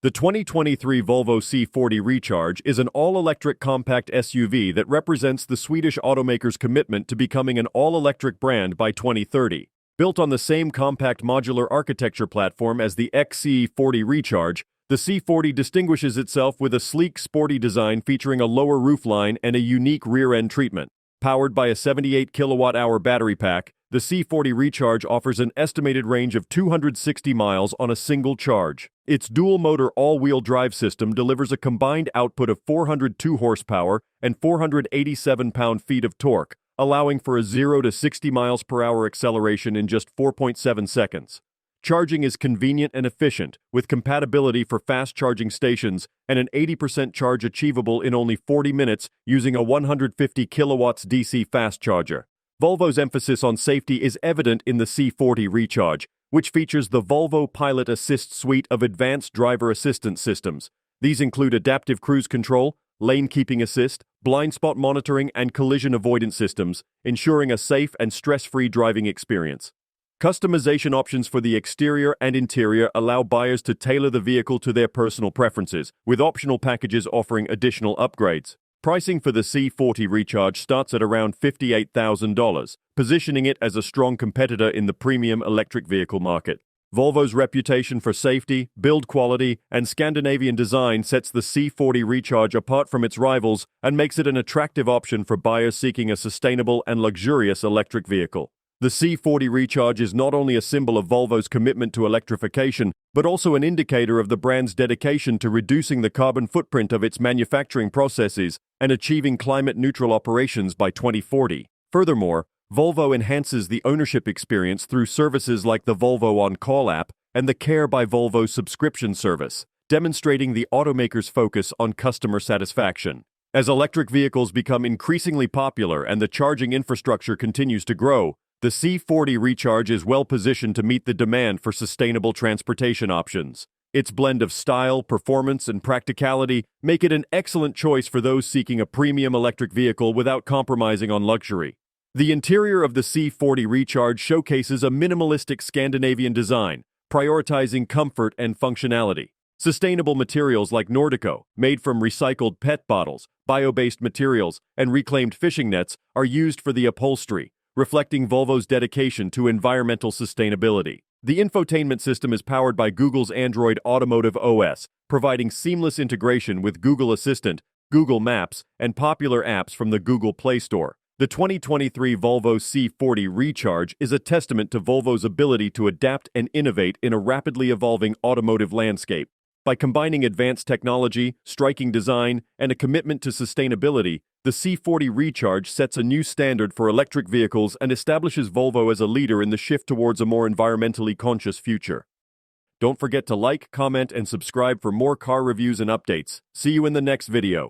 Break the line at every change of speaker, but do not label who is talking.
The 2023 Volvo C40 Recharge is an all-electric compact SUV that represents the Swedish automaker's commitment to becoming an all-electric brand by 2030. Built on the same compact modular architecture platform as the XC40 Recharge, the C40 distinguishes itself with a sleek, sporty design featuring a lower roofline and a unique rear-end treatment. Powered by a 78 kilowatt-hour battery pack, the C40 Recharge offers an estimated range of 260 miles on a single charge. Its dual-motor all-wheel drive system delivers a combined output of 402 horsepower and 487 pound-feet of torque, allowing for a 0 to 60 miles per hour acceleration in just 4.7 seconds. Charging is convenient and efficient, with compatibility for fast charging stations and an 80% charge achievable in only 40 minutes using a 150 kilowatts DC fast charger. Volvo's emphasis on safety is evident in the C40 Recharge, which features the Volvo Pilot Assist suite of advanced driver assistance systems. These include adaptive cruise control, lane keeping assist, blind spot monitoring, and collision avoidance systems, ensuring a safe and stress-free driving experience. Customization options for the exterior and interior allow buyers to tailor the vehicle to their personal preferences, with optional packages offering additional upgrades. Pricing for the C40 Recharge starts at around $58,000, positioning it as a strong competitor in the premium electric vehicle market. Volvo's reputation for safety, build quality, and Scandinavian design sets the C40 Recharge apart from its rivals and makes it an attractive option for buyers seeking a sustainable and luxurious electric vehicle. The C40 Recharge is not only a symbol of Volvo's commitment to electrification, but also an indicator of the brand's dedication to reducing the carbon footprint of its manufacturing processes and achieving climate-neutral operations by 2040. Furthermore, Volvo enhances the ownership experience through services like the Volvo On Call app and the Care by Volvo subscription service, demonstrating the automaker's focus on customer satisfaction. As electric vehicles become increasingly popular and the charging infrastructure continues to grow, the C40 Recharge is well positioned to meet the demand for sustainable transportation options. Its blend of style, performance, and practicality make it an excellent choice for those seeking a premium electric vehicle without compromising on luxury. The interior of the C40 Recharge showcases a minimalistic Scandinavian design, prioritizing comfort and functionality. Sustainable materials like Nordico, made from recycled PET bottles, bio-based materials, and reclaimed fishing nets, are used for the upholstery, reflecting Volvo's dedication to environmental sustainability. The infotainment system is powered by Google's Android Automotive OS, providing seamless integration with Google Assistant, Google Maps, and popular apps from the Google Play Store. The 2023 Volvo C40 Recharge is a testament to Volvo's ability to adapt and innovate in a rapidly evolving automotive landscape. By combining advanced technology, striking design, and a commitment to sustainability, the C40 Recharge sets a new standard for electric vehicles and establishes Volvo as a leader in the shift towards a more environmentally conscious future. Don't forget to like, comment, and subscribe for more car reviews and updates. See you in the next video.